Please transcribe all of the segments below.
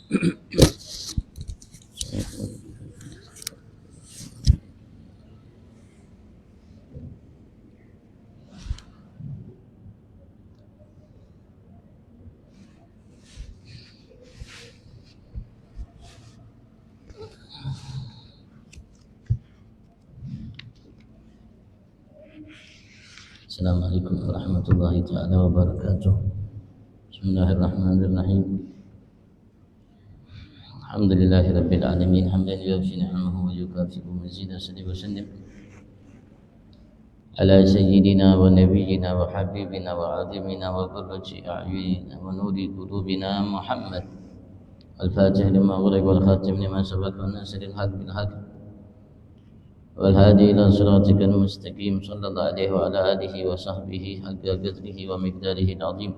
Assalamualaikum warahmatullahi taala wabarakatuh. Bismillahirrahmanirrahim. Alhamdulillahirabbil alamin hamdan yuwaffi ni'amahu wa yukafi'u mazida salli wa sallim ala sayyidina wa nabiyyina wa habibina wa azimina wa qurrati a'yunina wa nuri qulubina Muhammad al-fatih lima ughliqa wal khatim lima sabaqa wa nasiril haqq bil haqq والهادي إلى صراطك المستقيم صلى الله عليه وعلى آله وصحبه حق قدره ومقداره العظيم.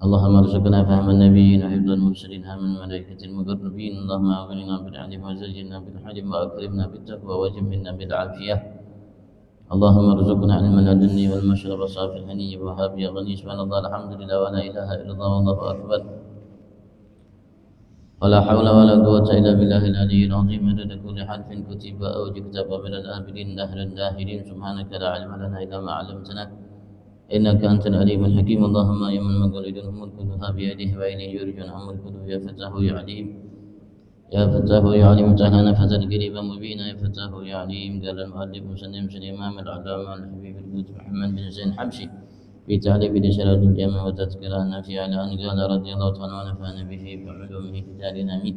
اللهم ارزقنا فهم النبيين وحفظ المرسلين هم الملائكة المقربين. اللهم أغننا بالعلم وزينا بالحلم وأكرمنا بالتقوى وجملنا بالعافية. اللهم ارزقنا علم لدني والمشرب صافي الهني وهاب يا غني. سبحان الله الحمد لله ولا إله إلا الله والله أكبر ولا حول ولا قوة إلا بالله العلي العظيم. عدد كل حرف كتب أو كتب من الآبدين دهر الداهرين. سبحانك لا علم لنا إلا ما علمتنا إنك أنت العليم الحكيم. اللهم يا من مقلد الأمور كلها بيده وإليه يرجع الأمر كله. يا فتاه يا عليم يا فتاه يا عليم افتح لنا فتحا قريبا مبينا. يا فتاه يا عليم. قال المؤلف مسلم الإمام العلامة الحبيب القدس محمد بن زين حبشي في تعريف رسالة الجامع وتذكرة النافع على أن قال رضي الله تعالى ونفعنا به بعلومه في دارنا آمين.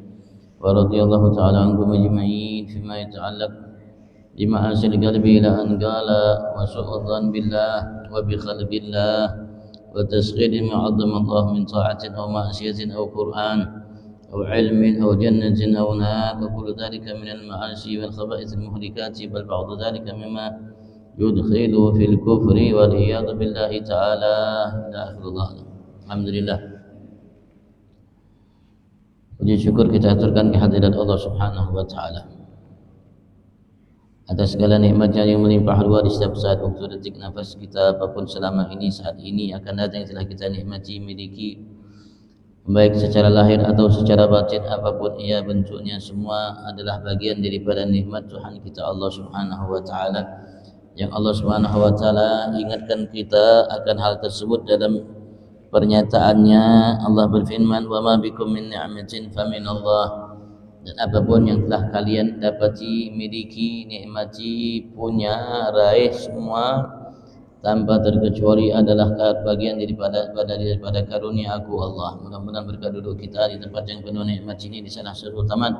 ورضي الله تعالى عنكم أجمعين فيما يتعلق بمآسي القلب إلى أن قال وسوء الظن بالله وبخلق الله وتسخير ما عظم الله من طاعة أو معصية أو قرآن أو علم أو جنة أو نار وكل ذلك من المعاصي والخبائث المهلكات بل بعض ذلك مما يدخل في الكفر والعياذ بالله تعالى إلى آخر الله. Alhamdulillah, puji syukur kita aturkan kehadirat Allah Subhanahu wa taala atas segala nikmatnya yang melimpah ruah di setiap saat, waktu, detik, nafas kita apapun selama ini, saat ini, akan datang yang telah kita nikmati, miliki, baik secara lahir atau secara batin, apapun ia bentuknya, semua adalah bagian daripada nikmat Tuhan kita Allah Subhanahu wa taala, yang Allah Subhanahu wa taala ingatkan kita akan hal tersebut dalam pernyataannya. Allah berfirman, "Wa ma bikum min ni'matin faminallah." Dan apapun yang telah kalian dapati, miliki, nikmati, punya, raih, semua tanpa terkecuali adalah bagian daripada karunia aku Allah. Mudah-mudahan berkat duduk kita di tempat yang penuh nikmat ini di salah satu taman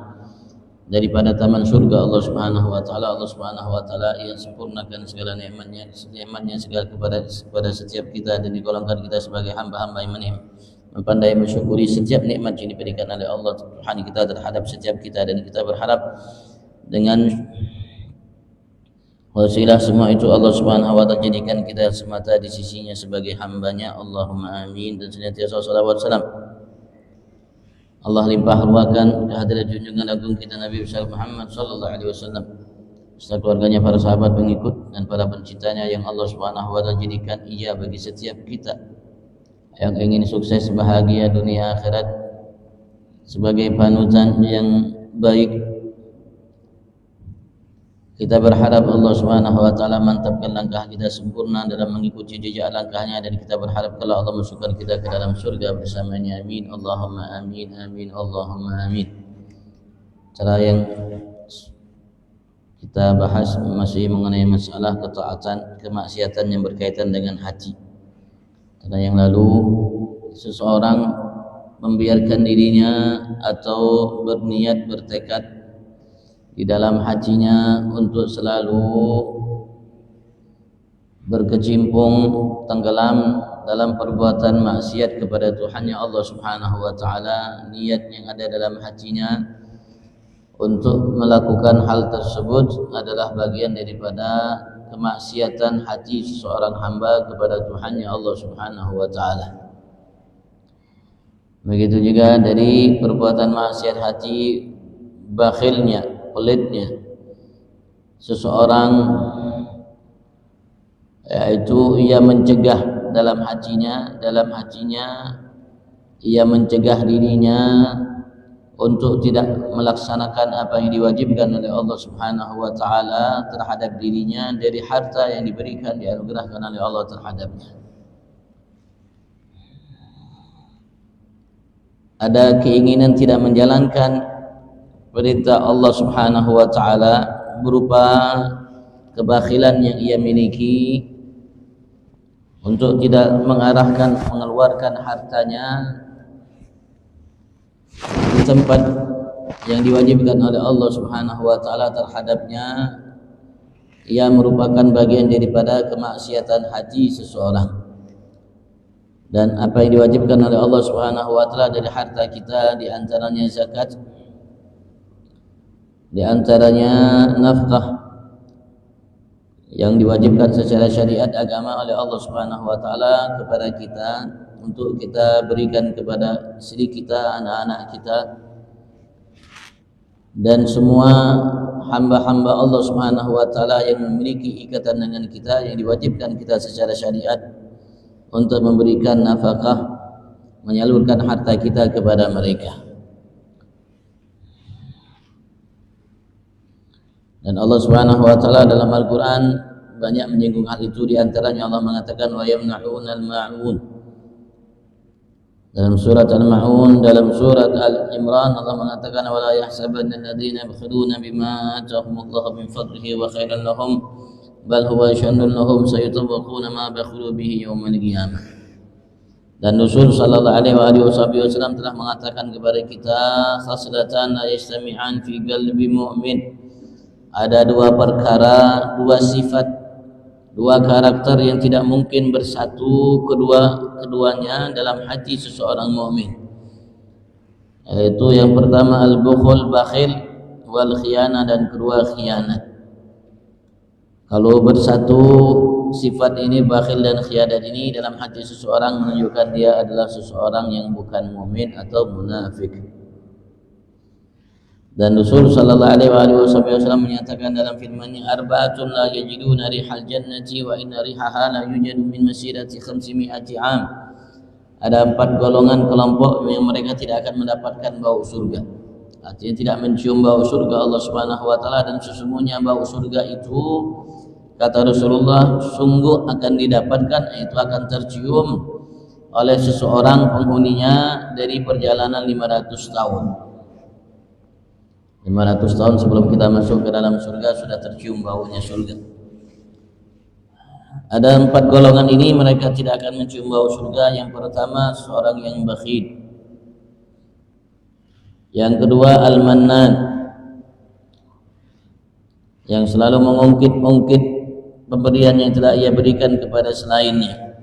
daripada taman surga Allah Subhanahu wa taala. Allah Subhanahu wa taala yang sempurnakan segala nikmatnya segala kepada setiap kita, dan digolongkan kita sebagai hamba-hamba yang mempandai mensyukuri setiap nikmat yang diberikan oleh Allah Tuhan kita terhadap setiap kita, dan kita berharap dengan wasilah semua itu Allah Subhanahu wa taala jadikan kita semata di sisinya sebagai hambanya. Allahumma amin. Dan senantiasa salawat salam Allah limpah ruahkan kehadirat junjungan agung kita Nabi besar Muhammad sallallahu alaihi wasallam serta keluarganya, para sahabat, pengikut dan para pencintanya yang Allah Subhanahu wa taala jadikan ia bagi setiap kita yang ingin sukses bahagia dunia akhirat sebagai panutan yang baik. Kita berharap Allah Subhanahu wa taala mantapkan langkah kita sempurna dalam mengikuti jejak langkahnya, dan kita berharap kalau Allah masukkan kita ke dalam surga bersamanya. Amin. Allahumma amin. Amin. Allahumma amin. Cara yang kita bahas masih mengenai masalah ketaatan, kemaksiatan yang berkaitan dengan hati. Karena yang lalu seseorang membiarkan dirinya atau berniat, bertekad di dalam hatinya untuk selalu berkecimpung, tenggelam dalam perbuatan maksiat kepada Tuhannya Allah Subhanahu wa taala. Niat yang ada dalam hatinya untuk melakukan hal tersebut adalah bagian daripada kemaksiatan hati seseorang hamba kepada Tuhannya Allah Subhanahu wa taala. Begitu juga dari perbuatan maksiat hati, bakhilnya, pelitnya seseorang, yaitu ia mencegah dalam hatinya ia mencegah dirinya untuk tidak melaksanakan apa yang diwajibkan oleh Allah Subhanahu wa taala terhadap dirinya dari harta yang diberikan dianugerahkan oleh Allah terhadapnya. Ada keinginan tidak menjalankan perintah Allah Subhanahu wa taala berupa kebakhilan yang ia miliki untuk tidak mengeluarkan hartanya di tempat yang diwajibkan oleh Allah Subhanahu wa taala terhadapnya, ia merupakan bagian daripada kemaksiatan haji seseorang. Dan apa yang diwajibkan oleh Allah Subhanahu wa taala dari harta kita di antaranya zakat, di antaranya nafkah yang diwajibkan secara syariat agama oleh Allah Subhanahu wa taala kepada kita untuk kita berikan kepada istri kita, anak-anak kita, dan semua hamba-hamba Allah Subhanahu wa taala yang memiliki ikatan dengan kita, yang diwajibkan kita secara syariat untuk memberikan nafkah, menyalurkan harta kita kepada mereka. Dan Allah Subhanahu wa taala dalam Al-Qur'an banyak menyinggung hal itu. Di antaranya Allah mengatakan wa yamna'unal ma'un. Dalam surat Al-Ma'un, dalam surat Al-Imran Allah mengatakan wala yahsabanna alladziina yabkhuluna bima atahumullahu min fadlihi wa khairan lahum bal huwa syarrun lahum sayutabaquna ma bakhulu bihi yaumal qiyamah. Dan Rasul sallallahu alaihi wasallam telah mengatakan kepada kita khaslatan la yastami'an fi qalbi mu'min. Ada dua perkara, dua sifat, dua karakter yang tidak mungkin bersatu keduanya dalam hati seseorang mukmin. Yaitu yang pertama al-bukhul, bakhil, wal khiyana, dan kedua khianat. Kalau bersatu sifat ini, bakhil dan khianat ini dalam hati seseorang, menunjukkan dia adalah seseorang yang bukan mukmin atau munafik. Dan Rasul sallallahu alaihi wasallam menyatakan dalam firman-Nya arba'atun la yajiduna rihal jannati wa inna rihaha la yujadu min masirati 500 'am. Ada 4 golongan kelompok yang mereka tidak akan mendapatkan bau surga. Artinya tidak mencium bau surga Allah Subhanahu wa taala, dan sesungguhnya bau surga itu kata Rasulullah sungguh akan didapatkan, itu akan tercium oleh seseorang penghuninya dari perjalanan 500 tahun. 500 tahun sebelum kita masuk ke dalam surga sudah tercium baunya surga. Ada 4 golongan ini, mereka tidak akan mencium bau surga. Yang pertama seorang yang bakhil. Yang kedua al-mannan, yang selalu mengungkit-ungkit pemberian yang telah ia berikan kepada selainnya,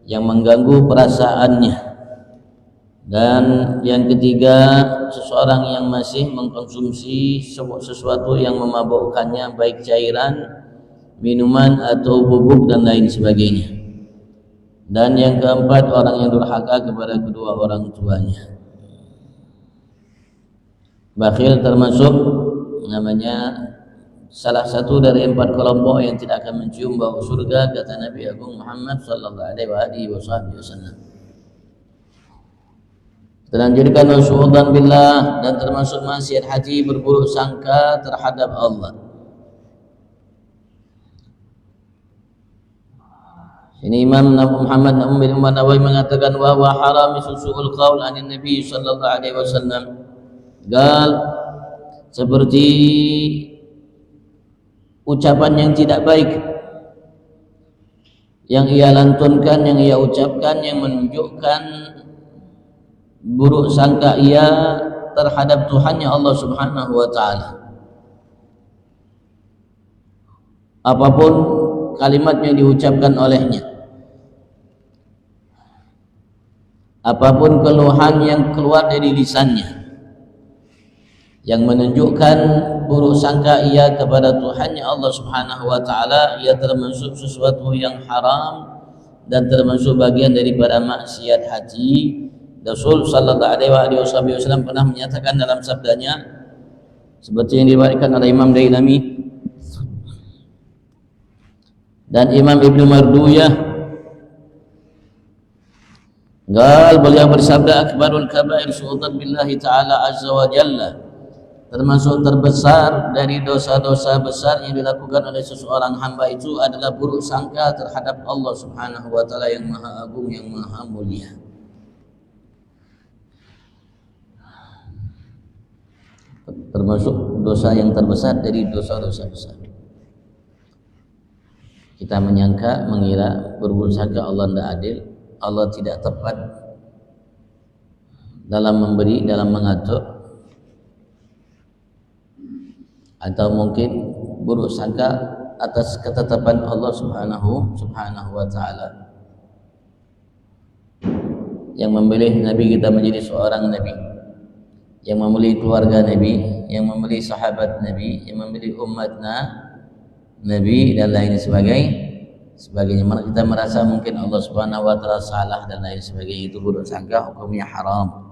yang mengganggu perasaannya. Dan yang ketiga seseorang yang masih mengkonsumsi sesuatu yang memabukkannya, baik cairan, minuman atau bubuk dan lain sebagainya. Dan yang keempat orang yang durhaka kepada kedua orang tuanya. Bakhil termasuk namanya salah satu dari 4 kelompok yang tidak akan mencium bau surga, kata Nabi Agung Muhammad sallallahu alaihi wasallam. Dilanjutkan suudzan billah, dan termasuk maksiat hati berburuk sangka terhadap Allah. Ini Imam Muhammad bin Nawawi mengatakan wa huwa haram su'ul qaul anin Nabi sallallahu alaihi wasallam. Gal seperti ucapan yang tidak baik yang ia lantunkan, yang ia ucapkan, yang menunjukkan buruk sangka ia terhadap Tuhannya Allah Subhanahu wa taala. Apapun kalimat yang diucapkan olehnya, apapun keluhan yang keluar dari lisannya yang menunjukkan buruk sangka ia kepada Tuhannya Allah Subhanahu wa taala, ia termasuk sesuatu yang haram dan termasuk bagian daripada maksiat hati. Rasul sallallahu alaihi wasallam pernah menyatakan dalam sabdanya seperti yang diriwayatkan oleh Imam Dailami dan Imam Ibnu Marduyah Gal beliau bersabda, akbarul kabair su'udzan billahi ta'ala azza wa jalla, termasuk terbesar dari dosa-dosa besar yang dilakukan oleh seseorang hamba itu adalah buruk sangka terhadap Allah Subhanahu wa taala yang maha agung, yang maha mulia. Termasuk dosa yang terbesar dari dosa-dosa besar. Kita menyangka, mengira, berburuk sangka Allah tidak adil, Allah tidak tepat dalam memberi, dalam mengatur, atau mungkin buruk sangka atas ketetapan Allah Subhanahu wa taala yang memilih Nabi kita menjadi seorang Nabi, yang memilih keluarga Nabi, yang memilih sahabat Nabi, yang memilih umatnya Nabi dan lain sebagainya. Mana kita merasa mungkin Allah Subhanahu wa taala salah dan lain sebagainya, itu buruk sangka, hukumnya haram.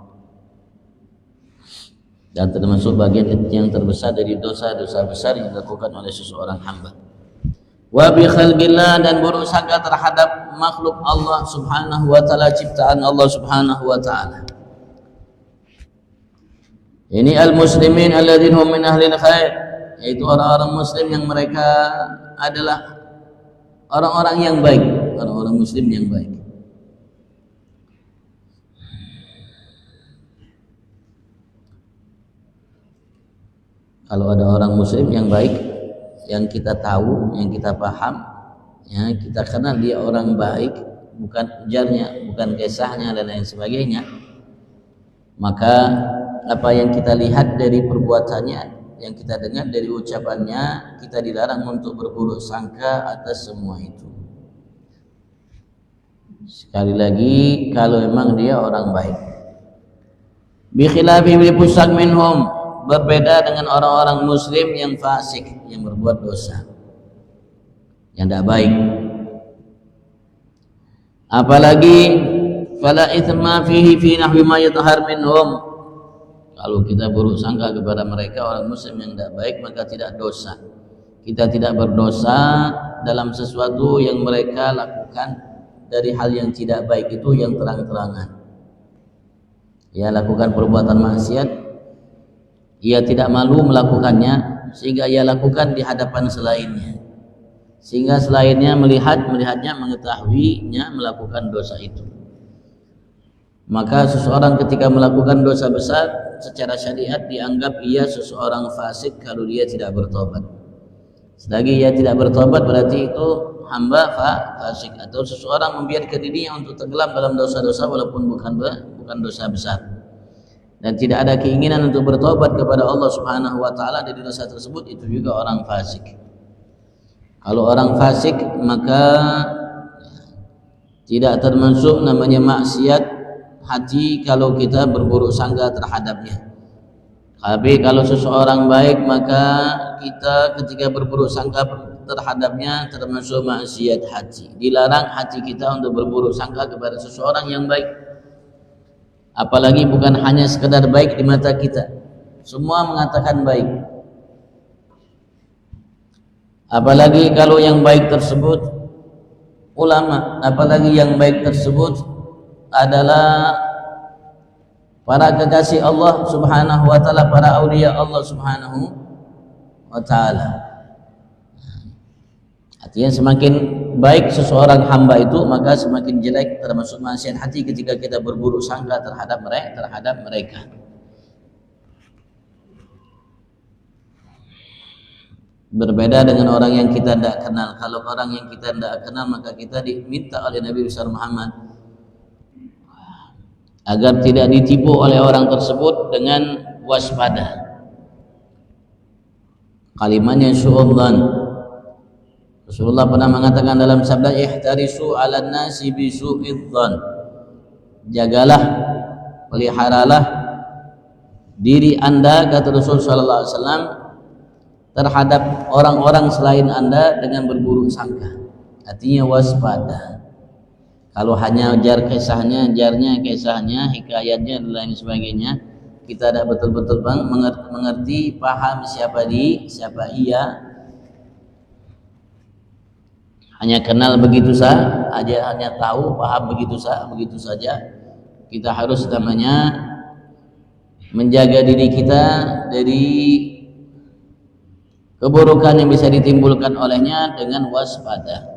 Dan termasuk bagian yang terbesar dari dosa-dosa besar yang dilakukan oleh seseorang hamba. Wa bi khalqillah, dan buruk sangka terhadap makhluk Allah Subhanahu wa taala, ciptaan Allah Subhanahu wa taala. Ini al-muslimin alladzina hum min ahlil khair, yaitu orang-orang muslim yang mereka adalah orang-orang yang baik, orang-orang muslim yang baik. Kalau ada orang muslim yang baik, yang kita tahu, yang kita paham, ya, kita kenal dia orang baik, bukan ujarnya, bukan kisahnya dan lain sebagainya, maka apa yang kita lihat dari perbuatannya, yang kita dengar dari ucapannya, kita dilarang untuk berburuk sangka atas semua itu. Sekali lagi, kalau memang dia orang baik. Bi khilafi bil fusak minhum, berbeda dengan orang-orang muslim yang fasik, yang berbuat dosa, yang tidak baik. Apalagi fala itsma fihi fi nahwi ma yadhhar minhum, kalau kita buruk sangka kepada mereka orang muslim yang tidak baik, maka tidak dosa. Kita tidak berdosa dalam sesuatu yang mereka lakukan dari hal yang tidak baik itu, yang terang-terangan. Ya, lakukan perbuatan maksiat, ia tidak malu melakukannya, sehingga ia lakukan di hadapan selainnya, sehingga selainnya melihatnya, mengetahuinya melakukan dosa itu. Maka seseorang ketika melakukan dosa besar, secara syariat dianggap ia seseorang fasik kalau dia tidak bertobat. Selagi ia tidak bertobat, berarti itu hamba fasik, atau seseorang membiarkan dirinya untuk tenggelam dalam dosa-dosa walaupun bukan dosa besar, dan tidak ada keinginan untuk bertobat kepada Allah Subhanahu wa taala dari dosa tersebut, itu juga orang fasik. Kalau orang fasik, maka tidak termasuk namanya maksiat hati kalau kita berburuk sangka terhadapnya. Tapi kalau seseorang baik, maka kita ketika berburuk sangka terhadapnya termasuk maksiat hati. Dilarang hati kita untuk berburuk sangka kepada seseorang yang baik. Apalagi bukan hanya sekedar baik di mata kita, semua mengatakan baik. Apalagi kalau yang baik tersebut ulama, apalagi yang baik tersebut adalah para kekasih Allah Subhanahu wa taala, para aulia Allah Subhanahu wa taala. Artinya semakin baik seseorang hamba itu, maka semakin jelek, termasuk maksiat hati ketika kita berburuk sangka terhadap mereka. Berbeda dengan orang yang kita tidak kenal. Kalau orang yang kita tidak kenal, maka kita diminta oleh Nabi besar Muhammad agar tidak ditipu oleh orang tersebut dengan waspada. Kalimatnya su'udzan. Rasulullah pernah mengatakan dalam sabda, ihtarisu 'alan nasi bi su'idzan. Jagalah, peliharalah diri Anda, kata Rasul sallallahu alaihi wasallam, terhadap orang-orang selain Anda dengan berburuk sangka. Artinya waspada. Kalau hanya jarnya, kisahnya, hikayatnya dan lain sebagainya, kita tidak betul-betul mengerti, paham siapa ia, hanya kenal begitu saja, hanya tahu, paham begitu saja, Kita harus namanya menjaga diri kita dari keburukan yang bisa ditimbulkan olehnya dengan waspada.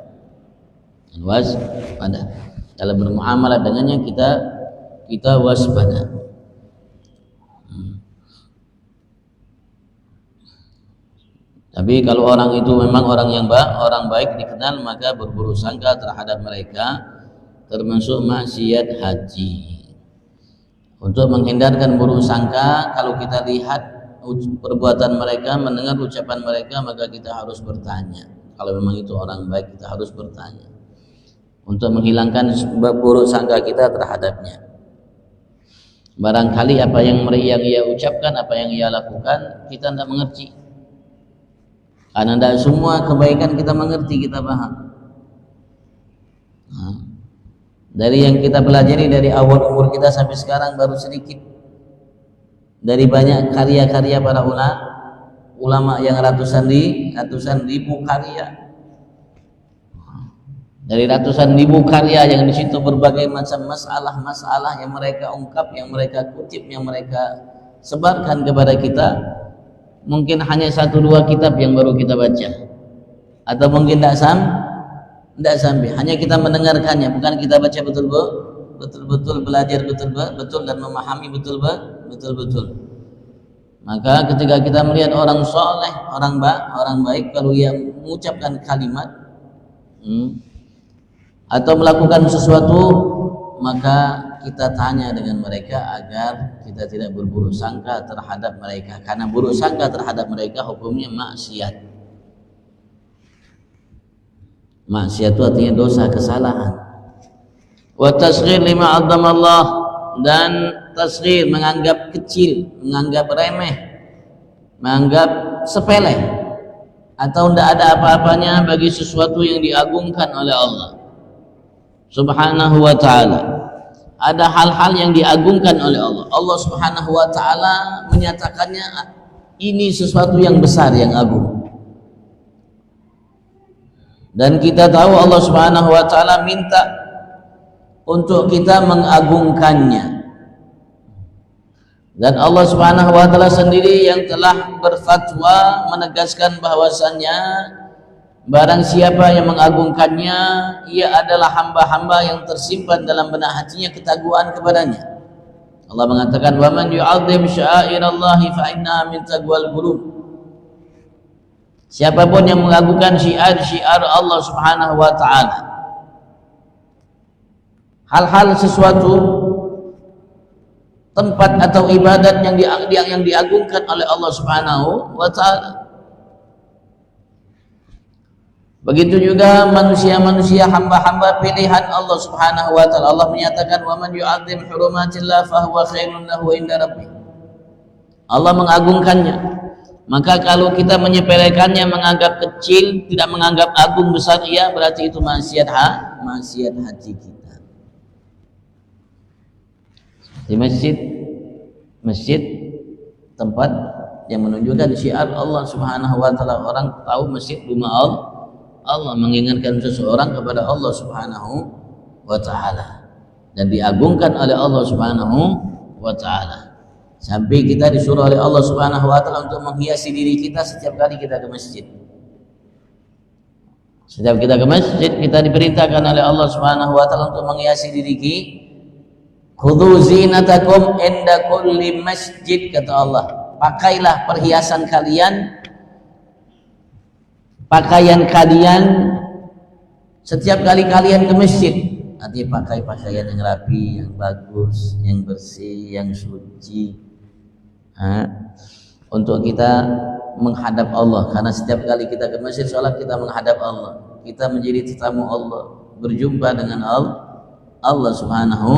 Waspada. Dalam bermuamalah dengannya kita waspada. Tapi kalau orang itu memang orang baik dikenal, maka berburuk sangka terhadap mereka termasuk maksiat haji. Untuk menghindarkan buruk sangka, kalau kita lihat perbuatan mereka, mendengar ucapan mereka, maka kita harus bertanya. Kalau memang itu orang baik, kita harus bertanya untuk menghilangkan buruk sangka kita terhadapnya. Barangkali apa yang ia ucapkan, apa yang ia lakukan, kita tidak mengerti. Karena tidak semua kebaikan kita mengerti, kita paham. Dari yang kita pelajari dari awal umur kita sampai sekarang baru sedikit. Dari banyak karya-karya para ulama yang ratusan ribu karya. Dari ratusan ribu karya yang di situ berbagai macam masalah-masalah yang mereka ungkap, yang mereka kutip, yang mereka sebarkan kepada kita. Mungkin hanya 1-2 kitab yang baru kita baca, atau mungkin tidak sampai, hanya kita mendengarkannya, bukan kita baca betul-betul belajar betul dan memahami betul-betul. Maka ketika kita melihat orang soleh, orang baik, kalau ia mengucapkan kalimat atau melakukan sesuatu, maka kita tanya dengan mereka agar kita tidak berburuk sangka terhadap mereka, karena buruk sangka terhadap mereka hukumnya maksiat. Maksiat itu artinya dosa, kesalahan. Wa tasghir lima 'azzamallah, dan tasghir menganggap kecil, menganggap remeh, menganggap sepele atau tidak ada apa-apanya bagi sesuatu yang diagungkan oleh Allah Subhanahu wa ta'ala. Ada hal-hal yang diagungkan oleh Allah. Allah Subhanahu wa ta'ala menyatakannya ini sesuatu yang besar, yang agung. Dan kita tahu Allah Subhanahu wa ta'ala minta untuk kita mengagungkannya. Dan Allah Subhanahu wa ta'ala sendiri yang telah berfatwa menegaskan bahwasannya barang siapa yang mengagungkannya, ia adalah hamba-hamba yang tersimpan dalam benak hatinya ketakwaan kepadanya. Allah mengatakan, "Wa man yu'azzim sya'airallahi fa innaha min taqwal qulub." Siapapun yang mengagungkan syiar Allah Subhanahu wa ta'ala, hal-hal sesuatu, tempat atau ibadat yang diagungkan oleh Allah Subhanahu wa ta'ala. Begitu juga manusia-manusia, hamba-hamba pilihan Allah Subhanahu wa ta'ala. Allah menyatakan, "Wa man yu'azzim hurumatillah fa huwa khairun lahu inda rabbih." Allah mengagungkannya. Maka kalau kita menyepelekannya, menganggap kecil, tidak menganggap agung besar, ia berarti itu maksiat hati kita. Di masjid tempat yang menunjukkan syiar Allah Subhanahu wa ta'ala. Orang tahu masjid rumah Allah, mengingatkan seseorang kepada Allah Subhanahu wa ta'ala dan diagungkan oleh Allah Subhanahu wa ta'ala, sampai kita disuruh oleh Allah Subhanahu wa ta'ala untuk menghiasi diri kita setiap kali kita ke masjid. Setiap kita ke masjid, kita diperintahkan oleh Allah Subhanahu wa ta'ala untuk menghiasi diri kita. Khudhu zinatakum inda kulli masjid, kata Allah. Pakailah perhiasan kalian, pakaian kalian setiap kali kalian ke masjid. Artinya pakai pakaian yang rapi, yang bagus, yang bersih, yang suci, untuk kita menghadap Allah. Karena setiap kali kita ke masjid sholat, kita menghadap Allah, kita menjadi tetamu Allah, berjumpa dengan Allah Subhanahu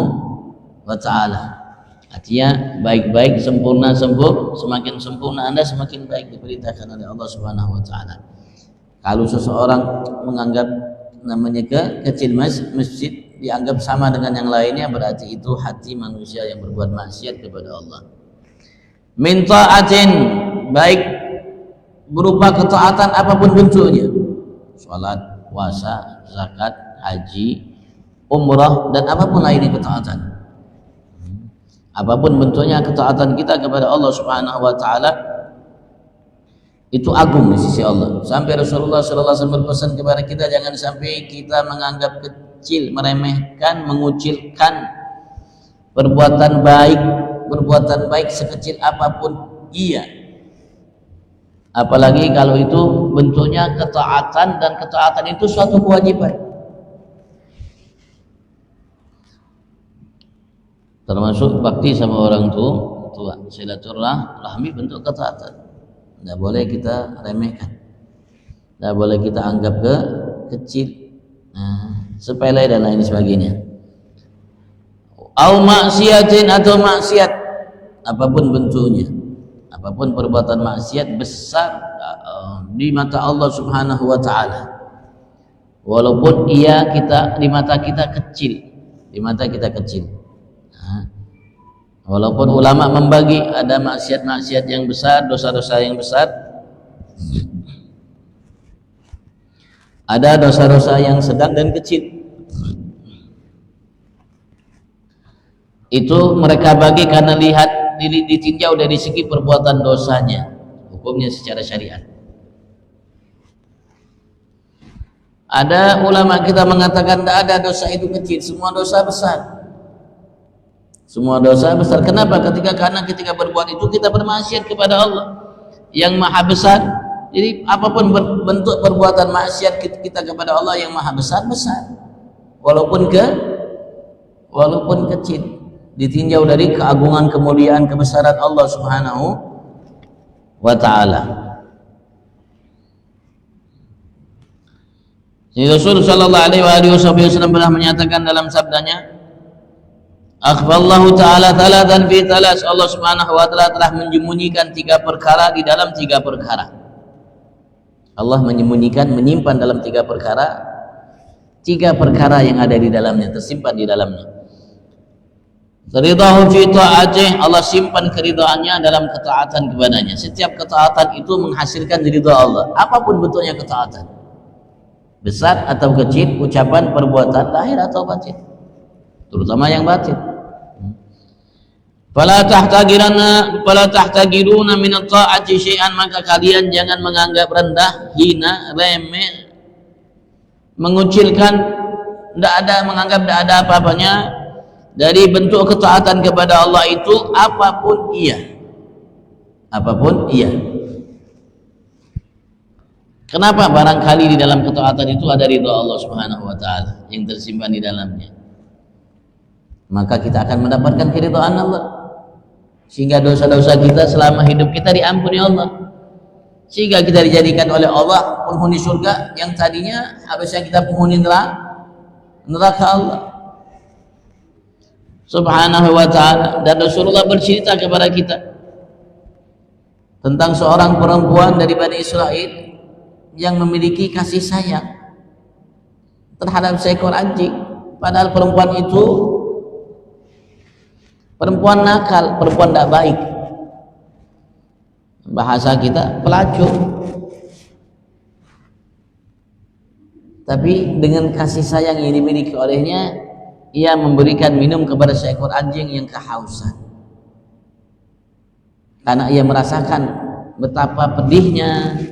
wa ta'ala. Artinya baik-baik, sempurna, semakin sempurna Anda, semakin baik, diperintahkan oleh Allah Subhanahu wa ta'ala. Kalau seseorang menganggap namanya kecil masjid, dianggap sama dengan yang lainnya, berarti itu hati manusia yang berbuat maksiat kepada Allah. Min ta'atin, baik berupa ketaatan apapun bentuknya, salat, puasa, zakat, haji, umrah, dan apapun lainnya ketaatan. Apapun bentuknya ketaatan kita kepada Allah Subhanahu wa taala itu agung di sisi Allah. Sampai Rasulullah sallallahu alaihi wasallam berpesan kepada kita, jangan sampai kita menganggap kecil, meremehkan, mengucilkan perbuatan baik sekecil apapun ia. Apalagi kalau itu bentuknya ketaatan, dan ketaatan itu suatu kewajiban. Termasuk bakti sama orang tua, silaturahmi bentuk ketaatan. Tidak boleh kita remehkan, tidak boleh kita anggap kecil, sepele dan lain sebagainya. Au maksiatin, atau maksiat apapun bentuknya, apapun perbuatan maksiat besar di mata Allah Subhanahu wa taala, walaupun di mata kita kecil. Walaupun ulama membagi ada maksiat-maksiat yang besar, dosa-dosa yang besar, ada dosa-dosa yang sedang dan kecil. Itu mereka bagi karena ditinjau dari segi perbuatan dosanya, hukumnya secara syariat. Ada ulama kita mengatakan tidak ada dosa itu kecil, semua dosa besar. Semua dosa besar. Kenapa? Karena ketika berbuat itu kita bermaksiat kepada Allah yang maha besar. Jadi apapun bentuk perbuatan maksiat kita kepada Allah yang maha besar, walaupun kecil, ditinjau dari keagungan, kemuliaan, kebesaran Allah Subhanahu wa taala. Rasul sallallahu alaihi wasallam pernah menyatakan dalam sabdanya, akhbarallahu ta'ala thalathan fi thalas, Allah Subhanahu wa taala telah menyembunyikan 3 perkara di dalam 3 perkara. Allah menyimpan dalam 3 perkara, 3 perkara yang ada di dalamnya, tersimpan di dalamnya. Ridahu fi ta'atih, Allah simpan keridaannya dalam ketaatan kepadanya. Setiap ketaatan itu menghasilkan ridha Allah, apapun bentuknya ketaatan, besar atau kecil, ucapan, perbuatan, lahir atau batin, terutama yang batin. Fala tahtagiruna min at-ta'ati syai'an, maka kalian jangan menganggap rendah, hina, remeh, mengucilkan, menganggap tidak ada apa-apanya dari bentuk ketaatan kepada Allah itu, apapun ia. Kenapa? Barangkali di dalam ketaatan itu ada ridha Allah Subhanahu wa taala yang tersimpan di dalamnya, maka kita akan mendapatkan keridhaan Allah, sehingga dosa-dosa kita selama hidup kita diampuni Allah, sehingga kita dijadikan oleh Allah penghuni surga yang tadinya harusnya kita penghuni neraka Allah Subhanahu wa ta'ala. Dan Rasulullah bercerita kepada kita tentang seorang perempuan dari Bani Israel yang memiliki kasih sayang terhadap seekor anjing, padahal perempuan itu perempuan nakal, perempuan tidak baik, bahasa kita pelacur. Tapi dengan kasih sayang yang dimiliki olehnya, ia memberikan minum kepada seekor anjing yang kehausan, karena ia merasakan betapa pedihnya,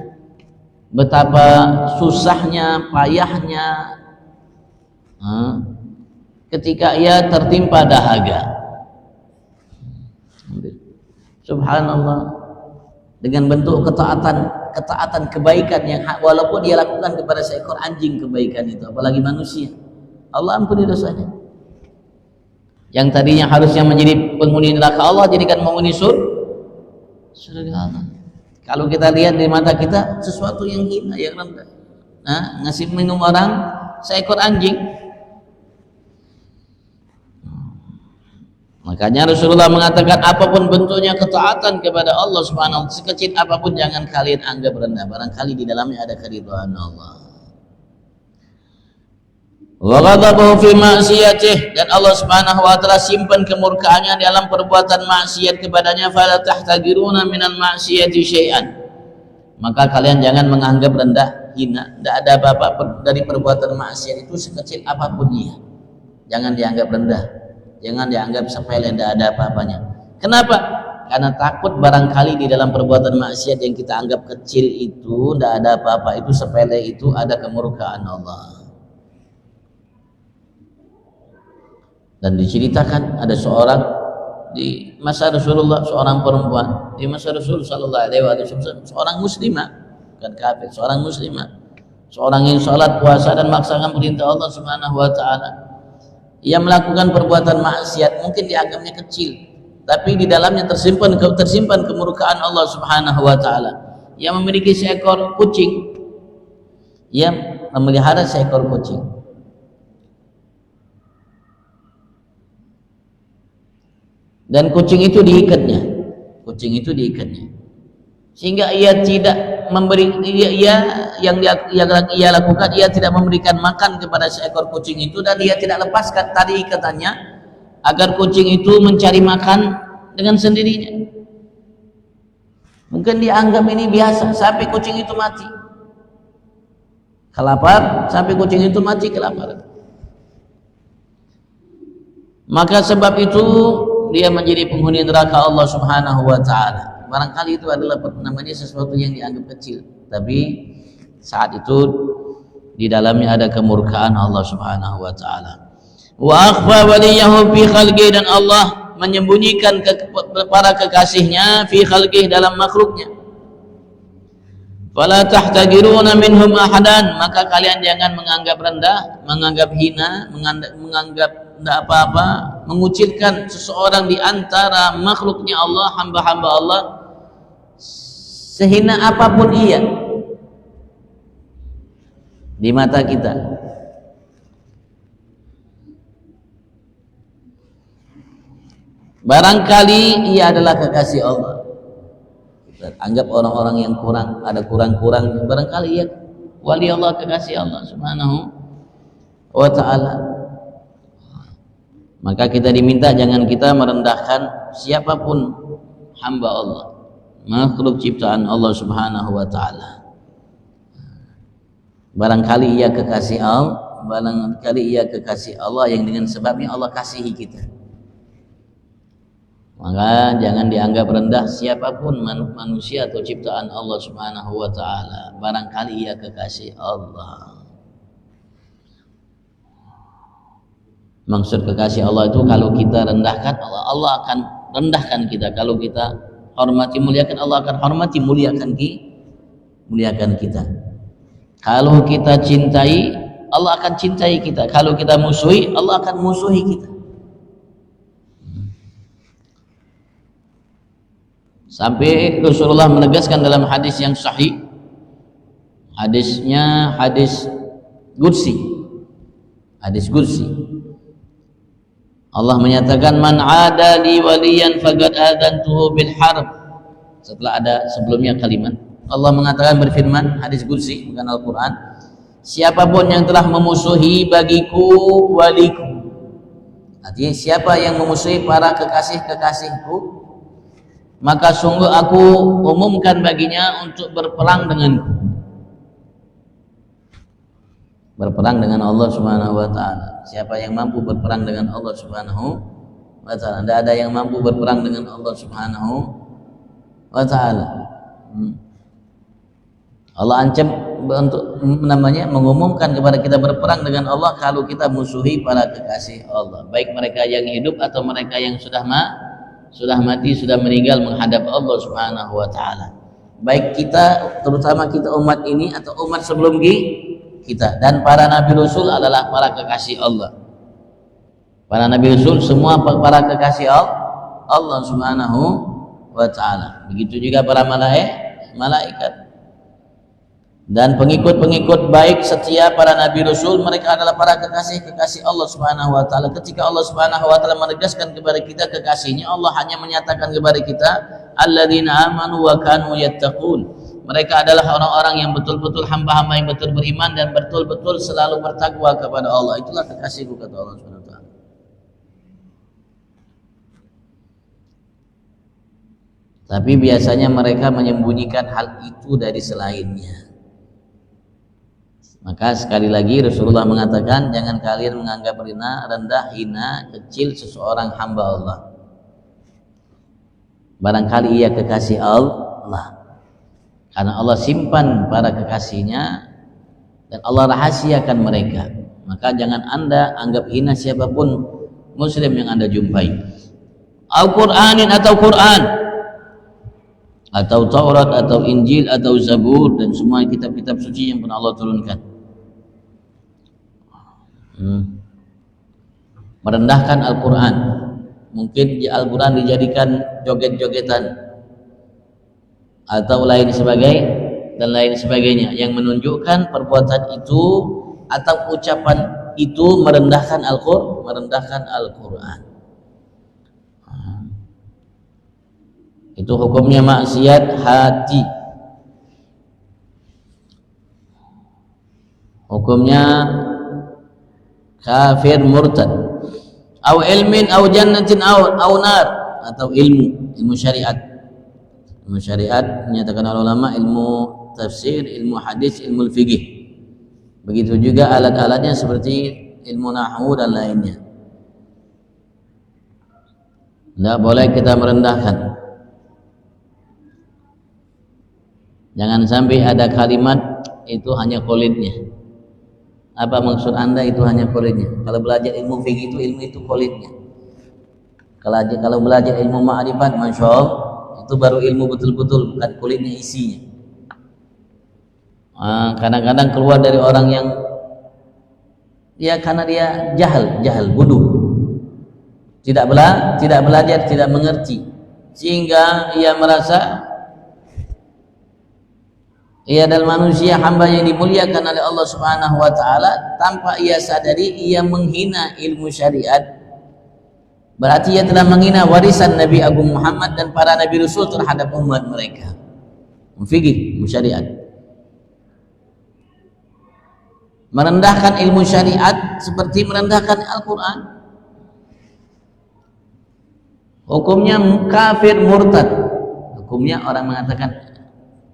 betapa susahnya, payahnya ketika ia tertimpa dahaga. Subhanallah, dengan bentuk ketaatan kebaikan yang walaupun dia lakukan kepada seekor anjing, kebaikan itu, apalagi manusia, Allah ampuni dosanya. Yang tadinya harusnya menjadi penghuni neraka, Allah jadikan penghuni surga Allah. Kalau kita lihat di mata kita sesuatu yang hina, yang rendah, ngasih minum orang seekor anjing. Makanya Rasulullah mengatakan apapun bentuknya ketaatan kepada Allah Subhanahu wa ta'ala, sekecil apapun jangan kalian anggap rendah, barangkali di dalamnya ada keridhaan Allah. Wa ghadabahu fi ma'siyatih, dan Allah Subhanahu wa ta'ala simpan kemurkaannya dalam perbuatan maksiat kepadanya. Fala tahtagiruna minal ma'siyati syai'an, maka kalian jangan menganggap rendah, hina, tidak ada apa-apa dari perbuatan maksiat itu sekecil apapun ia, jangan dianggap rendah. Jangan dianggap sepele, tidak ada apa-apanya. Kenapa? Karena takut barangkali di dalam perbuatan maksiat yang kita anggap kecil itu tidak ada apa-apa, itu sepele, itu ada kemurkaan Allah. Dan diceritakan ada seorang di masa Rasulullah, seorang perempuan di masa Rasul sallallahu alaihi wasallam, seorang muslimah, bukan kafir, seorang muslimah, seorang yang salat, puasa dan melaksanakan perintah Allah Subhanahu wa taala. Ia melakukan perbuatan maksiat, mungkin dianggapnya kecil, tapi di dalamnya tersimpan kemurkaan Allah Subhanahu wa taala. Ia memiliki seekor kucing. Ia memelihara seekor kucing. Dan kucing itu diikatnya. Sehingga ia tidak memberi, yang ia lakukan, ia tidak memberikan makan kepada seekor kucing itu, dan ia tidak lepaskan tali ikatannya agar kucing itu mencari makan dengan sendirinya. Mungkin dianggap ini biasa sampai kucing itu mati kelaparan, maka sebab itu dia menjadi penghuni neraka Allah Subhanahu wa taala. Barangkali itu adalah namanya sesuatu yang dianggap kecil, tapi saat itu di dalamnya ada kemurkaan Allah Subhanahu wa taala. Wa akhfa waliyahu fi khalqi, dan Allah menyembunyikan para kekasihnya fi khalqi, dalam makhluknya. Fala tahtagiruna minhum ahadan, maka kalian jangan menganggap rendah, menganggap hina, menganggap tidak apa-apa, mengucilkan seseorang di antara makhluknya Allah, hamba-hamba Allah, sehina apapun ia di mata kita. Barangkali ia adalah kekasih Allah. Kita anggap orang-orang yang kurang, ada kurang-kurang, barangkali ia wali Allah, kekasih Allah Subhanahu wa ta'ala. Maka kita diminta jangan kita merendahkan siapapun hamba Allah, makhluk ciptaan Allah Subhanahu wa taala. Barangkali ia kekasih Allah, yang dengan sebabnya Allah kasihi kita. Maka jangan dianggap rendah siapapun manusia atau ciptaan Allah Subhanahu wa taala. Barangkali ia kekasih Allah. Maksud kekasih Allah itu kalau kita rendahkan Allah akan rendahkan kita. Kalau kita hormati, muliakan, Allah akan hormati, muliakan kita. Kalau kita cintai, Allah akan cintai kita. Kalau kita musuhi, Allah akan musuhi kita. Sampai Rasulullah menegaskan dalam hadis yang sahih, hadisnya hadis Qudsi. Allah menyatakan, man ada li waliyan faqad adantuhu bil harb. Setelah ada sebelumnya kalimat, Allah mengatakan, berfirman, hadis Qudsi, bukan Al-Quran, siapapun yang telah memusuhi bagiku waliku, artinya siapa yang memusuhi para kekasih-kekasihku, maka sungguh aku umumkan baginya untuk berperang denganku. Berperang dengan Allah Subhanahu wa taala. Siapa yang mampu berperang dengan Allah Subhanahu wa taala? Tidak ada yang mampu berperang dengan Allah Subhanahu wa taala. Allah ancam untuk mengumumkan kepada kita berperang dengan Allah kalau kita musuhi para kekasih Allah, baik mereka yang hidup atau mereka yang sudah mati, sudah meninggal menghadap Allah Subhanahu wa taala. Baik kita, terutama kita umat ini atau umat sebelum kita, dan para nabi rasul adalah para kekasih Allah. Para nabi rasul semua para kekasih Allah Subhanahu wa taala. Begitu juga para malaikat. Dan pengikut-pengikut baik setia para nabi rasul, mereka adalah para kekasih Allah Subhanahu wa taala. Ketika Allah Subhanahu wa taala menegaskan kepada kita kekasihnya, Allah hanya menyatakan kepada kita, alladzina amanu wa kanu yattaqun. Mereka adalah orang-orang yang betul-betul hamba-hamba yang betul beriman dan betul-betul selalu bertakwa kepada Allah. Itulah kekasihku, kata Allah Subhanahu wa taala. Tapi biasanya mereka menyembunyikan hal itu dari selainnya. Maka sekali lagi Rasulullah mengatakan, jangan kalian menganggap rendah, hina, kecil seseorang hamba Allah. Barangkali ia kekasih Allah, karena Allah simpan para kekasihnya dan Allah rahasiakan mereka. Maka jangan Anda anggap hina siapapun muslim yang Anda jumpai. Al-Qur'anin atau Quran, atau Taurat, atau Injil, atau Zabur, dan semua kitab-kitab suci yang pernah Allah turunkan. Merendahkan Al-Quran, mungkin Al-Quran dijadikan joget-jogetan atau lain sebagainya yang menunjukkan perbuatan itu atau ucapan itu merendahkan Al-Quran. Itu hukumnya maksiat hati, hukumnya kafir murtad. Au ilmin au jannatin au nar, atau ilmu syariat. Ilmu syariat menyatakan ulama, ilmu tafsir, ilmu hadis, ilmu fikih. Begitu juga alat-alatnya seperti ilmu nahwu dan lainnya. Tidak boleh kita merendahkan. Jangan sampai ada kalimat itu hanya kulitnya. Apa maksud Anda itu hanya kulitnya? Kalau belajar ilmu fikih itu ilmu itu kulitnya. Kalau belajar ilmu ma'rifat, masya Allah, itu baru ilmu betul-betul, bukan kulitnya, isinya. Kadang-kadang keluar dari orang yang karena dia jahil, bodoh, tidak belajar, tidak mengerti, sehingga ia merasa ia adalah manusia hamba yang dimuliakan oleh Allah Subhanahu wa taala, tanpa ia sadari ia menghina ilmu syariat. Berarti ia telah menghina warisan Nabi Agung Muhammad dan para nabi rasul terhadap umat mereka. Fikih syariat. Merendahkan ilmu syariat seperti merendahkan Al-Quran. Hukumnya kafir murtad. Hukumnya orang mengatakan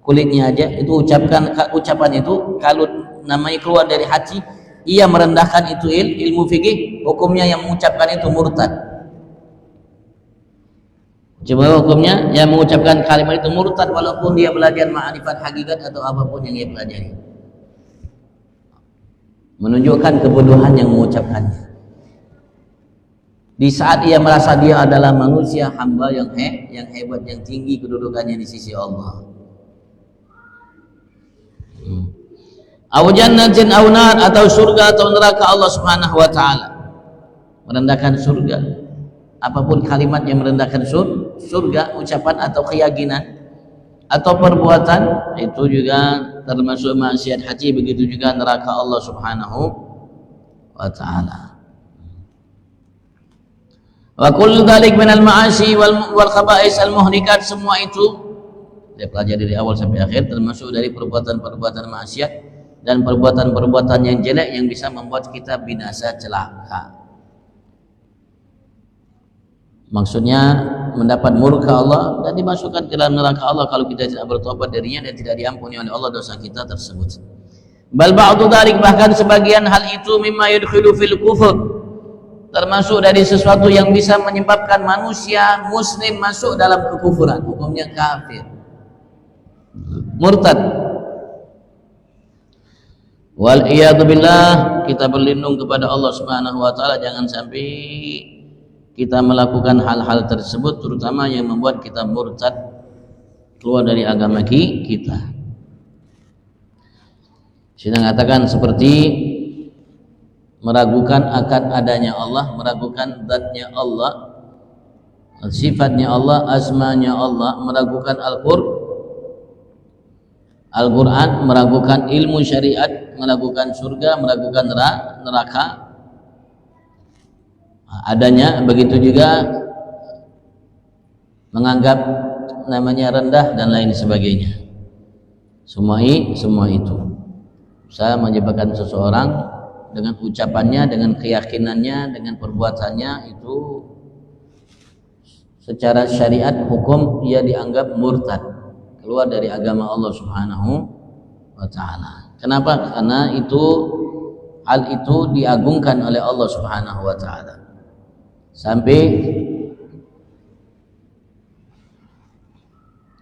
kulitnya aja itu ucapan itu kalau namanya keluar dari hati, ia merendahkan itu ilmu fikih, hukumnya yang mengucapkan itu murtad. Coba hukumnya yang mengucapkan kalimat itu murtad walaupun dia belajar ma'rifat hakikat atau apapun yang ia pelajari. Menunjukkan kebodohan yang mengucapkannya. Di saat ia merasa dia adalah manusia hamba yang hebat, yang tinggi kedudukannya di sisi Allah. Au jannatin au nar, atau surga atau neraka Allah Subhanahu wa taala. Merendahkan surga, apapun kalimat yang merendahkan surga, ucapan atau keyakinan atau perbuatan, itu juga termasuk maksiat hati. Begitu juga neraka Allah Subhanahu wa taala. Wa kullu dzalik minal ma'asi wal khaba'is al muhlikat, semua itu saya pelajari dari awal sampai akhir, termasuk dari perbuatan-perbuatan maksiat dan perbuatan-perbuatan yang jelek yang bisa membuat kita binasa, celaka. Maksudnya mendapat murka Allah dan dimasukkan ke dalam neraka Allah kalau kita tidak bertobat darinya dan tidak diampuni oleh Allah dosa kita tersebut. Bal ba'du dzalik, bahkan sebagian hal itu mimma yudkhilu fil kufur, termasuk dari sesuatu yang bisa menyebabkan manusia muslim masuk dalam kekufuran, hukumnya kafir, murtad. Wal iyadu billah, kita berlindung kepada Allah Subhanahu wa taala jangan sampai kita melakukan hal-hal tersebut, terutama yang membuat kita murtad, keluar dari agama kita. Saya mengatakan seperti meragukan akan adanya Allah, meragukan zatnya Allah, sifatnya Allah, asmanya Allah, meragukan Al-Quran, meragukan ilmu syariat, meragukan surga, meragukan neraka adanya. Begitu juga menganggap namanya rendah dan lain sebagainya. Semua itu bisa menyebabkan seseorang dengan ucapannya, dengan keyakinannya, dengan perbuatannya itu secara syariat hukum ia dianggap murtad, keluar dari agama Allah Subhanahu wa taala. Kenapa? Karena hal itu diagungkan oleh Allah Subhanahu wa taala. Sampai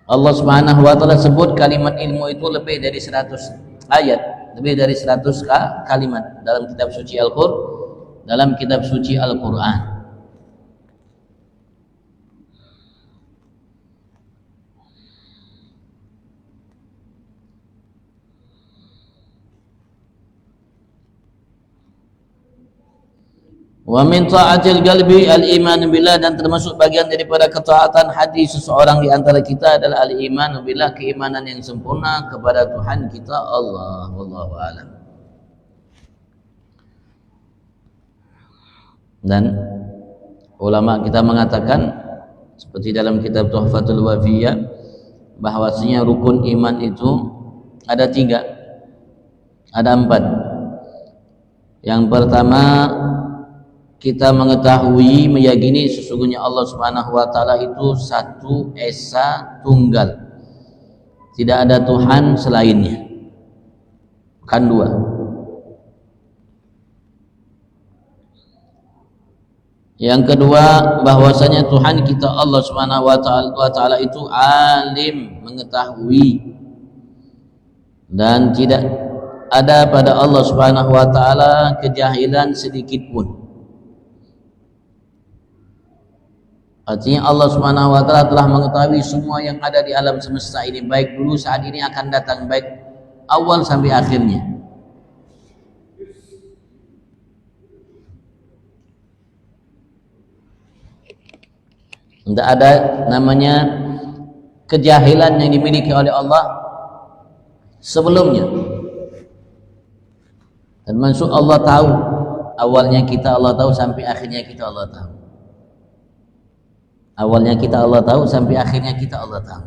Allah Subhanahu wa taala sebut kalimat ilmu itu lebih dari 100 ayat, lebih dari 100 kalimat dalam kitab suci Al-Qur'an. Wa min ta'atil qalbi al-iman billah, dan termasuk bagian daripada ketaatan hati seseorang di antara kita adalah al-iman billah, keimanan yang sempurna kepada Tuhan kita Allah. Wallahu a'lam. Dan ulama kita mengatakan seperti dalam kitab Tuhfatul Wafiyah bahwasanya rukun iman itu ada 3, ada 4. Yang pertama, kita mengetahui, meyakini sesungguhnya Allah Subhanahu wa taala itu satu esa tunggal, tidak ada Tuhan selainnya, bukan 2. Yang kedua, bahwasanya Tuhan kita Allah Subhanahu wa taala itu alim, mengetahui, dan tidak ada pada Allah Subhanahu wa taala kejahilan sedikit pun. Artinya Allah Subhanahu wa taala telah mengetahui semua yang ada di alam semesta ini, baik dulu, saat ini, akan datang, baik awal sampai akhirnya. Tidak ada namanya kejahilan yang dimiliki oleh Allah sebelumnya. Dan maksud Allah tahu, awalnya kita Allah tahu, sampai akhirnya kita Allah tahu. Awalnya kita Allah tahu, sampai akhirnya kita Allah tahu.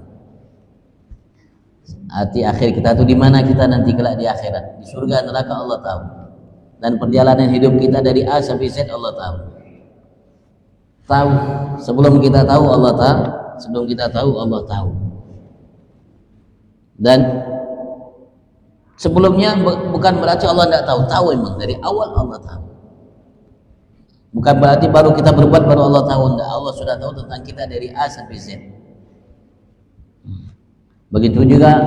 Arti akhir kita itu di mana kita nanti kelak di akhirat, di surga neraka Allah tahu. Dan perjalanan hidup kita dari A sampai Z Allah tahu. Tahu sebelum kita tahu Allah tahu, sebelum kita tahu Allah tahu. Dan sebelumnya bukan berarti Allah tidak tahu, tahu memang dari awal Allah tahu. Bukan berarti baru kita berbuat baru Allah tahu, enggak. Allah sudah tahu tentang kita dari A sampai Z. Begitu juga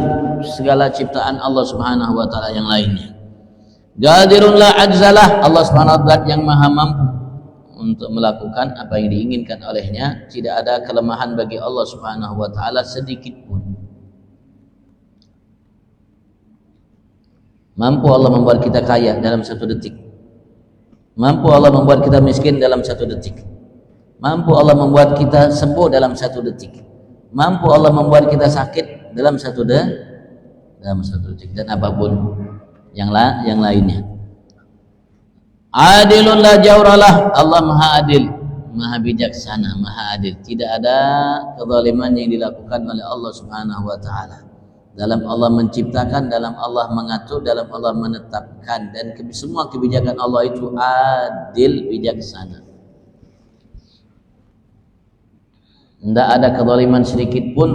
segala ciptaan Allah Subhanahu wa taala yang lainnya. Qadirun la ajzalah, Allah Subhanahu wa taala yang maha mampu untuk melakukan apa yang diinginkan olehnya, tidak ada kelemahan bagi Allah Subhanahu wa taala sedikit pun. Mampu Allah membuat kita kaya dalam 1 detik. Mampu Allah membuat kita miskin dalam 1 detik. Mampu Allah membuat kita sembuh dalam 1 detik. Mampu Allah membuat kita sakit dalam 1 detik, dan apapun yang lainnya. Adilun la jawralah, Allah maha adil, maha bijaksana, maha adil. Tidak ada kezaliman yang dilakukan oleh Allah Subhanahu wa taala. Dalam Allah menciptakan, dalam Allah mengatur, dalam Allah menetapkan, dan semua kebijakan Allah itu adil, bijaksana. Tidak ada kezaliman sedikit pun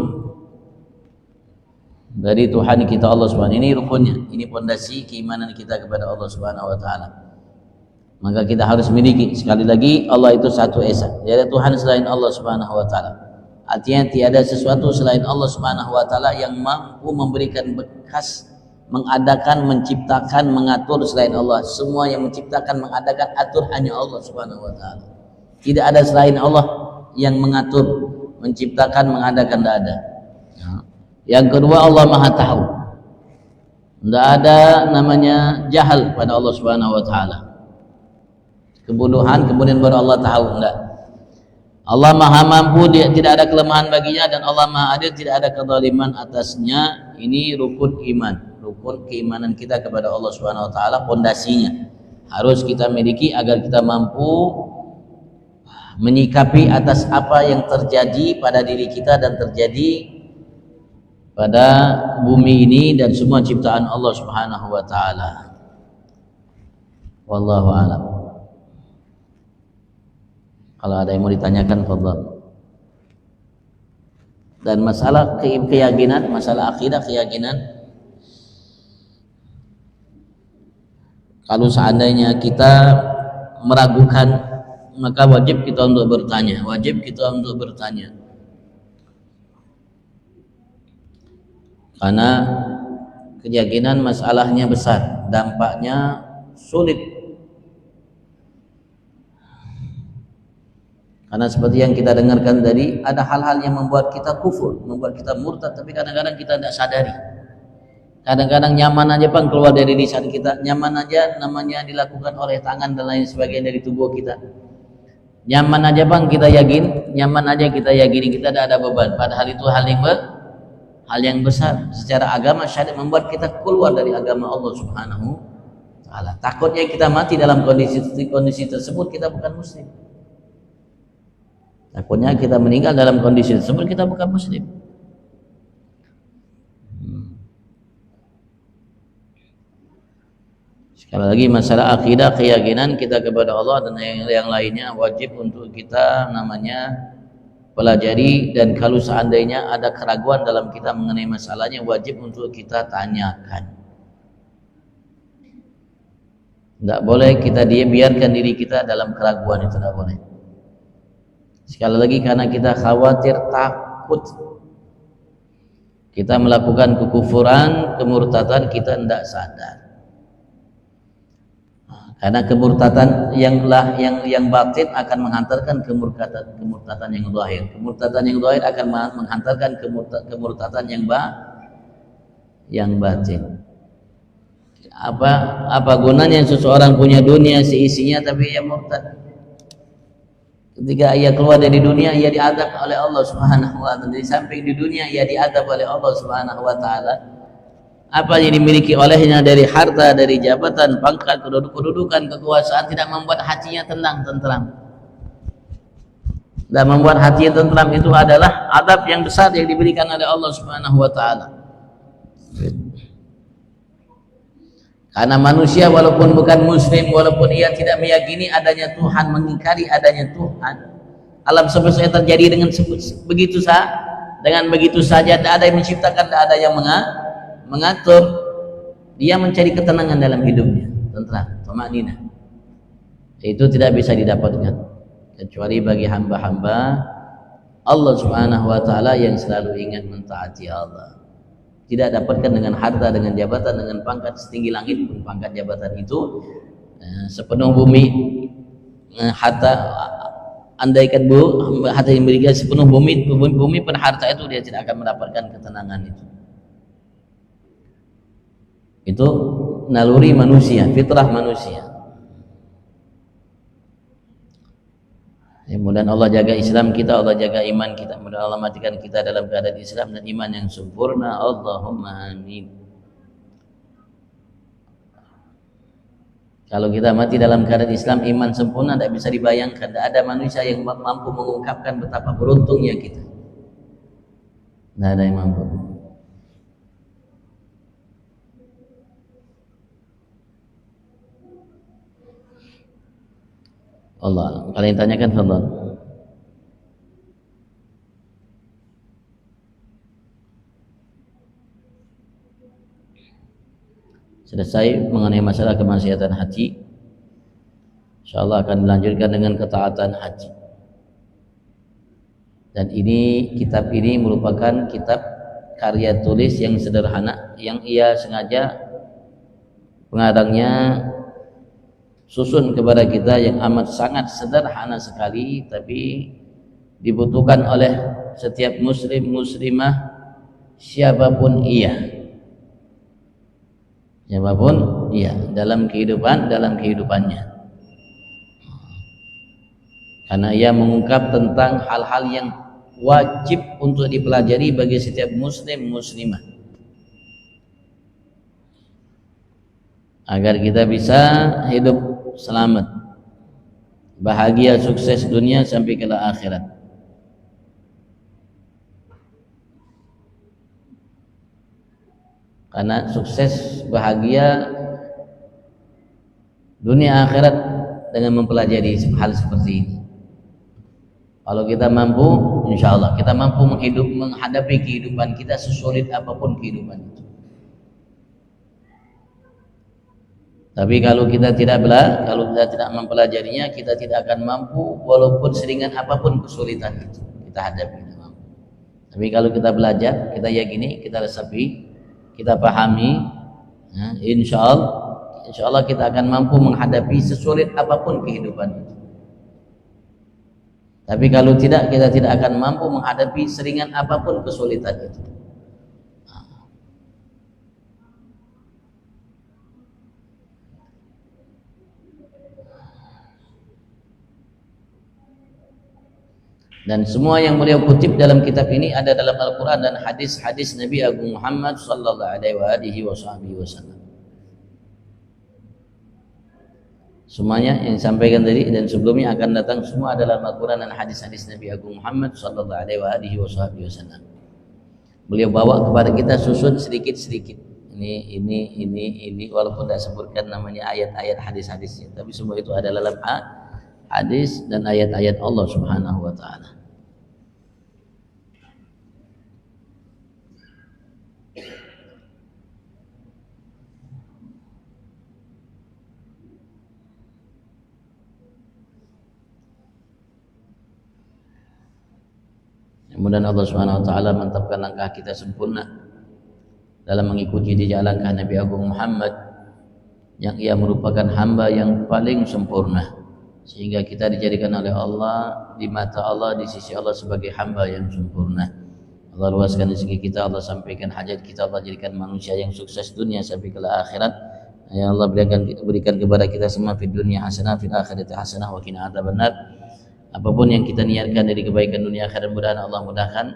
dari Tuhan kita Allah Subhanahu. Ini rukunnya, ini pondasi keimanan kita kepada Allah Subhanahu wa taala. Maka kita harus miliki, sekali lagi, Allah itu satu esa, tidak ada Tuhan selain Allah Subhanahu wa taala. Artinya tiada sesuatu selain Allah Subhanahu wa taala yang mampu memberikan bekas, mengadakan, menciptakan, mengatur selain Allah. Semua yang menciptakan, mengadakan, atur hanya Allah Subhanahu wa taala. Tidak ada selain Allah yang mengatur, menciptakan, mengadakan, tidak ada. Yang kedua, Allah Maha tahu. Tidak ada namanya jahal pada Allah Subhanahu wa taala. Kebodohan kemudian baru Allah tahu, enggak. Allah maha mampu, dia tidak ada kelemahan baginya, dan Allah maha adil, tidak ada kezaliman atasnya. Ini rukun iman, rukun keimanan kita kepada Allah Subhanahu wa taala, pondasinya harus kita miliki agar kita mampu menyikapi atas apa yang terjadi pada diri kita dan terjadi pada bumi ini dan semua ciptaan Allah Subhanahu wa taala. Wallahu a'lam. Kalau ada yang mau ditanyakan, fadhal. Dan masalah keyakinan, masalah akidah, keyakinan, Kalau seandainya kita meragukan, maka wajib kita untuk bertanya, karena keyakinan masalahnya besar, dampaknya sulit. Karena seperti yang kita dengarkan tadi, ada hal-hal yang membuat kita kufur, membuat kita murtad, tapi kadang-kadang kita tidak sadari. Kadang-kadang nyaman aja Bang keluar dari lisan kita, nyaman aja namanya dilakukan oleh tangan dan lain sebagainya dari tubuh kita. Nyaman aja Bang kita yakin, nyaman aja kita yakini kita tidak ada beban. Padahal itu hal yang besar secara agama syariat, membuat kita keluar dari agama Allah Subhanahu wa taala. Takutnya kita mati dalam kondisi tersebut, kita bukan muslim. Takutnya kita meninggal dalam kondisi tersebut, kita bukan muslim. Sekali lagi masalah akidah, keyakinan kita kepada Allah dan yang lainnya wajib untuk kita namanya pelajari, dan kalau seandainya ada keraguan dalam kita mengenai masalahnya, wajib untuk kita tanyakan. Tidak boleh kita biarkan diri kita dalam keraguan, itu tidak boleh. Sekali lagi karena kita khawatir, takut kita melakukan kekufuran, kemurtadan, kita tidak sadar. Karena kemurtadan yang batin akan menghantarkan kemurtadan yang zahir. Kemurtadan yang zahir akan menghantarkan kemurtadan yang batin. Apa gunanya seseorang punya dunia seisinya tapi ia murtad? Ketika ia keluar dari dunia, ia diadab oleh Allah Subhanahu wa taala. Di samping di dunia ia diadab oleh Allah Subhanahu wa taala. Apa yang dimiliki olehnya dari harta, dari jabatan, pangkat, kedudukan, kekuasaan tidak membuat hatinya tentram. Dan membuat hatinya tentram itu adalah adab yang besar yang diberikan oleh Allah Subhanahu wa taala. Karena manusia walaupun bukan muslim, walaupun ia tidak meyakini adanya Tuhan, mengingkari adanya Tuhan, alam semesta terjadi dengan begitu saja, tidak ada yang menciptakan, tidak ada yang mengatur. Dia mencari ketenangan dalam hidupnya, tentram, tumanina. Itu tidak bisa didapatkan kecuali bagi hamba-hamba Allah Subhanahu wa taala yang selalu ingat mentaati Allah. Tidak dapatkan dengan harta, dengan jabatan, dengan pangkat setinggi langit pun pangkat jabatan itu, sepenuh bumi, harta, andaikan harta yang dimiliki sepenuh bumi pun harta itu, dia tidak akan mendapatkan ketenangan itu. Itu naluri manusia, fitrah manusia. Mudah-mudahan Allah jaga Islam kita, Allah jaga iman kita, mudah Allah matikan kita dalam keadaan Islam dan iman yang sempurna. Allahumma amin. Kalau kita mati dalam keadaan Islam, iman sempurna, tidak bisa dibayangkan. Tidak ada manusia yang mampu mengungkapkan betapa beruntungnya kita. Tidak ada yang mampu. Allah, kalian tanyakan Allah. Selesai mengenai masalah kemaksiatan hati. InsyaAllah akan dilanjutkan dengan ketaatan hati. Dan kitab ini merupakan kitab karya tulis yang sederhana, yang ia sengaja pengarangnya susun kepada kita yang amat sangat sederhana sekali, tapi dibutuhkan oleh setiap muslim muslimah siapapun ia dalam kehidupannya, karena ia mengungkap tentang hal-hal yang wajib untuk dipelajari bagi setiap muslim muslimah agar kita bisa hidup selamat, bahagia, sukses dunia sampai ke akhirat. Karena sukses bahagia dunia akhirat dengan mempelajari hal seperti ini. Kalau kita mampu, insya Allah kita mampu menghadapi kehidupan kita sesulit apapun kehidupan itu. Tapi kalau kita tidak mempelajarinya, kita tidak akan mampu walaupun seringan apapun kesulitan itu kita hadapi. Tapi kalau kita belajar, kita yakini, kita resapi, kita pahami, ya, insya Allah kita akan mampu menghadapi sesulit apapun kehidupan itu. Tapi kalau tidak, kita tidak akan mampu menghadapi seringan apapun kesulitan itu. Dan semua yang beliau kutip dalam kitab ini ada dalam Al-Quran dan hadis-hadis Nabi Agung Muhammad sallallahu alaihi wasallam. Semuanya yang disampaikan tadi dan sebelumnya akan datang semua adalah Al-Quran dan hadis-hadis Nabi Agung Muhammad sallallahu alaihi wasallam. Beliau bawa kepada kita susun sedikit-sedikit. Ini walaupun tidak sebutkan namanya ayat-ayat hadis-hadisnya, tapi semua itu adalah dalam hadis dan ayat-ayat Allah Subhanahu wa taala. Mudah-mudahan Allah Subhanahu wa taala mantapkan langkah kita sempurna dalam mengikuti jejak langkah Nabi Agung Muhammad yang ia merupakan hamba yang paling sempurna, sehingga kita dijadikan oleh Allah di mata Allah, di sisi Allah sebagai hamba yang sempurna. Allah luaskan rezeki kita, Allah sampaikan hajat kita, Allah jadikan manusia yang sukses dunia sampai ke akhirat. Ya Allah berikan kepada kita semua di dunia hasanah, fil akhirati hasanah, wa qina adzabannar. Apapun yang kita niatkan dari kebaikan dunia akhirat, mudah-mudahan Allah mudahkan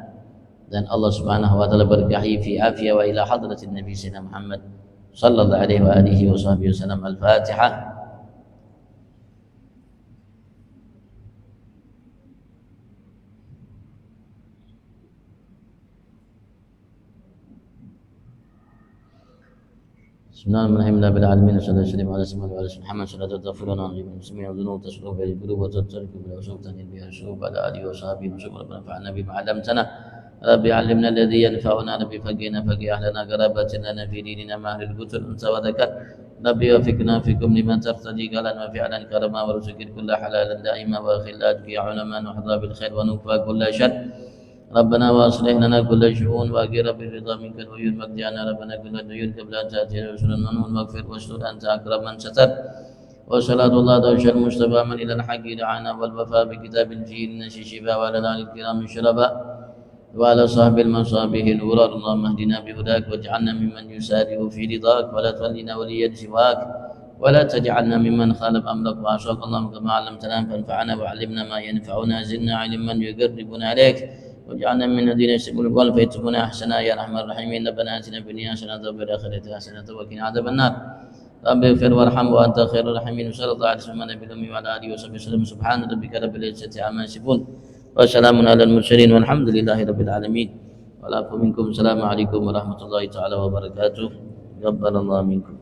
dan Allah Subhanahu wa taala berkahi fi afiyah wa ila hadratin Nabi Sayyidina Muhammad sallallahu alaihi wasallam. Al-Fatihah. Bismillahirrahmanirrahim. La ilaha illallah sallallahu alaihi wasallam ala Muhammad sallallahu alaihi wasallam wa muslimin wa dhunub tasruh bil qulub wa tatarku bil usub tanil bi ashub ala alihi wa sahbihi wa sallam. Rabbana bi ma'alamtana rabbi 'allimna alladhi yanfa'una rabbi faqina faqih ahlana qarabatin lana fi dinina ma ahlil qutul unsa wa dhakat rabbi wafiqna fikum liman tartadi qalan wa fi'lan karama wa rizqin kull halalan da'ima wa khillat fi ulama wa hadha bil khair wa nukfa kull shar. ربنا واصلح لنا كل شؤون واغفر بالرضا منك العيون واجعلنا ربنا كل العيون قبل ان تاتي رسول المنون واغفر واشهد انت اكرم من ستر وصلاة الله دوش المصطفى من الى الحق دعانا والوفاء بكتاب فيه النشي شفاء وعلى اله الكرام شربا وعلى صحب المصابيح الغرار. اللهم اهدنا بهداك واجعلنا ممن يسارع في رضاك ولا تولنا وليا سواك ولا تجعلنا ممن خالف امرك وعصاك. اللهم كما علمتنا فانفعنا وعلمنا ما ينفعنا زدنا علما يقربنا عليك واجعلنا من الذين يستمعون القول فيتبعون احسنا يا ارحم الراحمين. ربنا اتنا في الدنيا حسنه وفي الاخره حسنه وقنا عذاب النار. رب اغفر وارحم وانت خير الراحمين. صلى الله عليه وسلم النبي الامي وعلى اله وصحبه وسلم. سبحان ربك رب العزه عما يصفون وسلام على المرسلين والحمد لله رب العالمين. والعفو منكم. السلام عليكم ورحمه الله تعالى وبركاته. تقبل الله منكم.